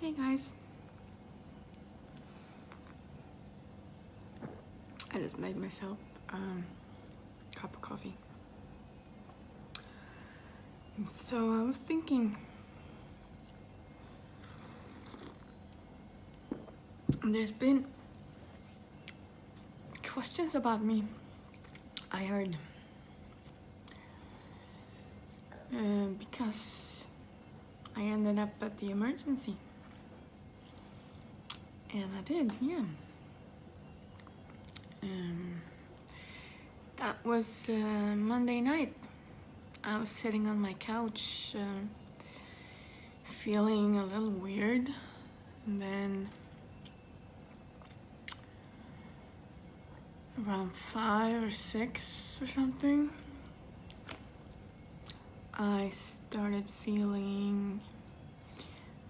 Hey guys, I just made myself a cup of coffee. So I was thinking, there's been questions about me I heard because I ended up at the emergency. And I did, yeah. That was Monday night. I was sitting on my couch, feeling a little weird, and then around 5 or 6 or something, I started feeling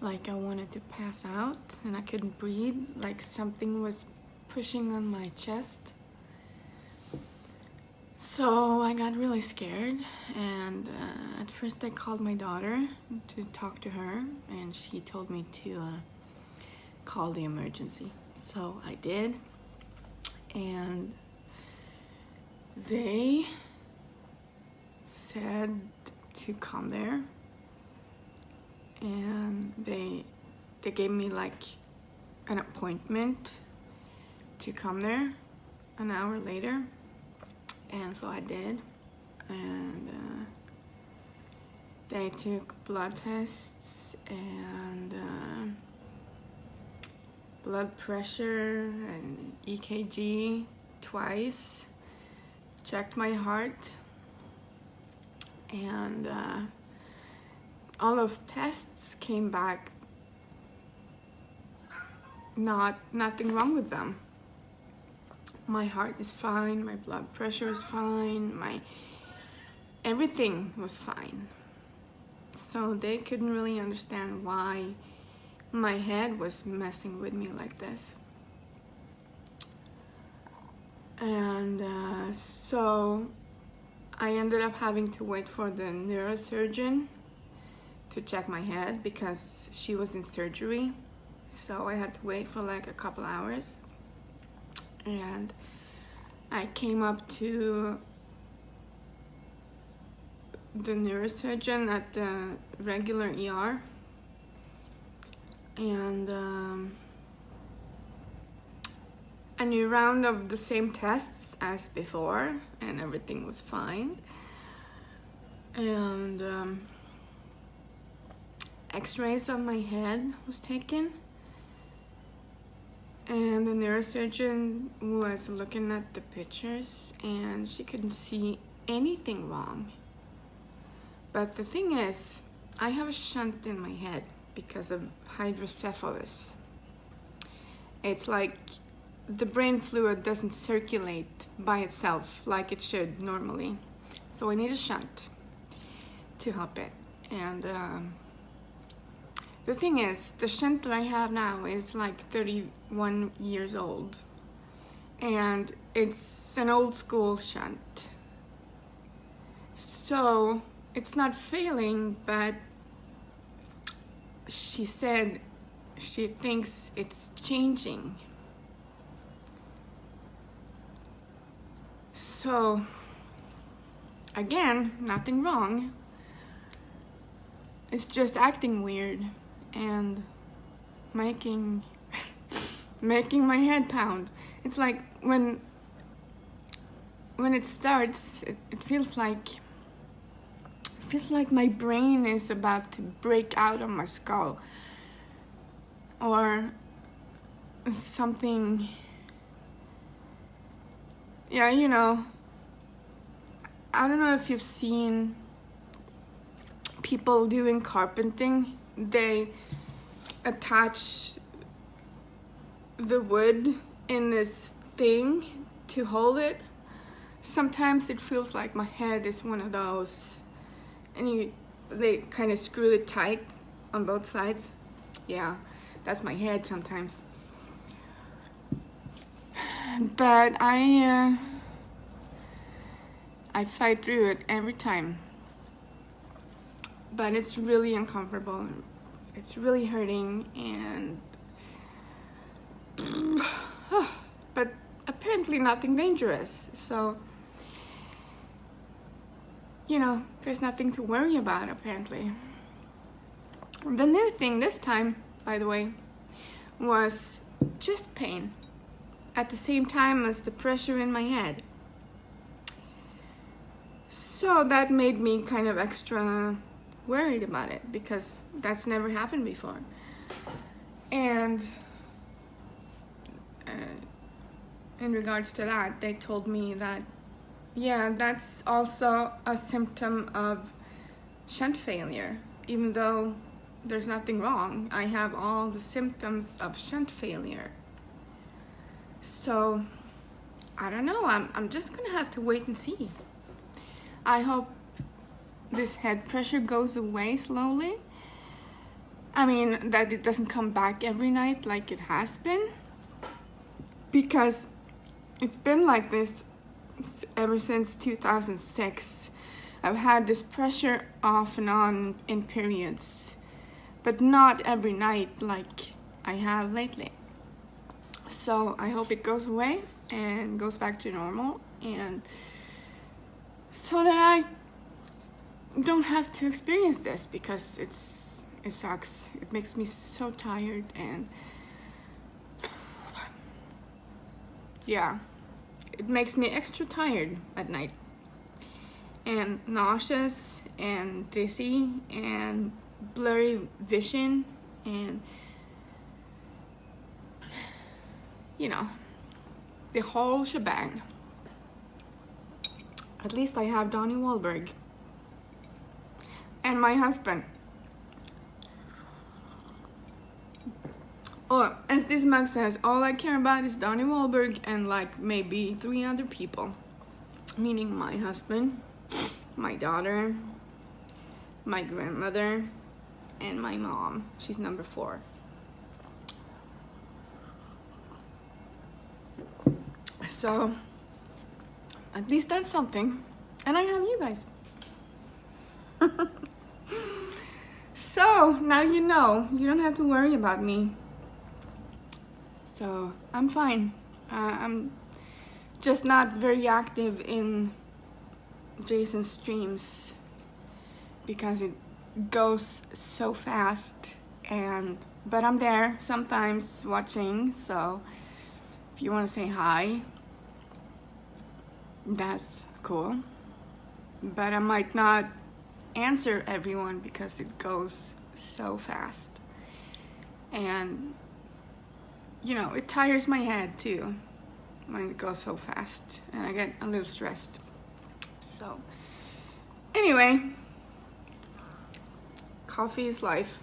like I wanted to pass out and I couldn't breathe, like something was pushing on my chest. So I got really scared, and at first I called my daughter to talk to her, and she told me to call the emergency. So I did, and they said to come there, and they gave me like an appointment to come there an hour later. And so I did, and they took blood tests and blood pressure and EKG twice, checked my heart, and all those tests came back nothing wrong with them. My heart is fine, my blood pressure is fine, everything was fine. So they couldn't really understand why my head was messing with me like this. And so I ended up having to wait for the neurosurgeon to check my head because she was in surgery. So I had to wait for like a couple hours. And I came up to the neurosurgeon at the regular ER, and a new round of the same tests as before, and everything was fine. And x-rays of my head was taken. And the neurosurgeon was looking at the pictures and she couldn't see anything wrong. But the thing is, I have a shunt in my head because of hydrocephalus. It's like the brain fluid doesn't circulate by itself like it should normally. So I need a shunt to help it. And the thing is, the shunt that I have now is like 31 years old, and it's an old school shunt. So it's not failing, but she said she thinks it's changing. So again, nothing wrong. It's just acting weird and making my head pound. It's like when it starts, it feels like my brain is about to break out of my skull, or something. Yeah, you know, I don't know if you've seen people doing carpenting. They attach the wood in this thing to hold it. Sometimes it feels like my head is one of those, and they kind of screw it tight on both sides. Yeah, that's my head sometimes. But I fight through it every time. But it's really uncomfortable. it's really hurting, and but apparently nothing dangerous. So, you know, there's nothing to worry about apparently. The new thing this time, by the way, was chest pain at the same time as the pressure in my head. So that made me kind of extra worried about it, because that's never happened before. And in regards to that, they told me that, yeah, that's also a symptom of shunt failure. Even though there's nothing wrong, I have all the symptoms of shunt failure. So I don't know, I'm just gonna have to wait and see. I hope this head pressure goes away slowly. I mean, that it doesn't come back every night like it has been, because it's been like this ever since 2006. I've had this pressure off and on in periods, but not every night like I have lately. So I hope it goes away and goes back to normal, and so that I don't have to experience this, because it sucks. It makes me so tired, and yeah, it makes me extra tired at night, and nauseous and dizzy and blurry vision, and you know, the whole shebang. At least I have Donnie Wahlberg and my husband. Or, as this mug says, all I care about is Donnie Wahlberg and like maybe 3 other people. Meaning my husband, my daughter, my grandmother, and my mom. She's number 4. So, at least that's something. And I have you guys. So, now you know. You don't have to worry about me. So, I'm fine. I'm just not very active in Jason's streams, because it goes so fast. But I'm there sometimes watching, so if you want to say hi, that's cool. But I might not answer everyone because it goes so fast. And, you know, it tires my head too when it goes so fast. And I get a little stressed. So, anyway, coffee is life.